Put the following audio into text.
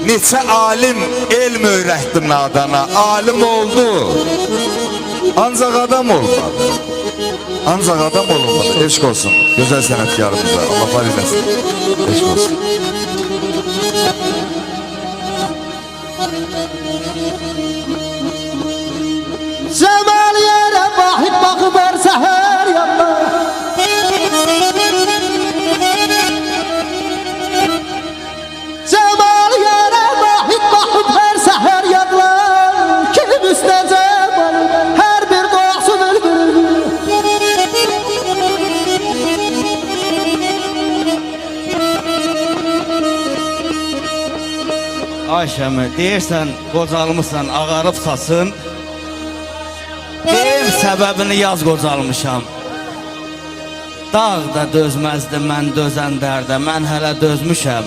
neçə alim elm öyrətdim nadana, alim oldu. Ancaq adam olmadı. Ancaq adam olmadı. Eşq olsun. Gözəl sənətkarımıza. Allah var eləsin. Eşq olsun. Cemal yere vahid bakıp her seher yanına. Cemal yere vahid bakıp her seher yanına. Kim üstüne Cemal her bir doğası bülbül. Ayşəmi, deyirsən, qocalmışsan, ağarıb sasın. Deyim səbəbini yaz qocalmışam. Dağ da dözməzdi mən dözən dərdə, mən hələ dözmüşəm.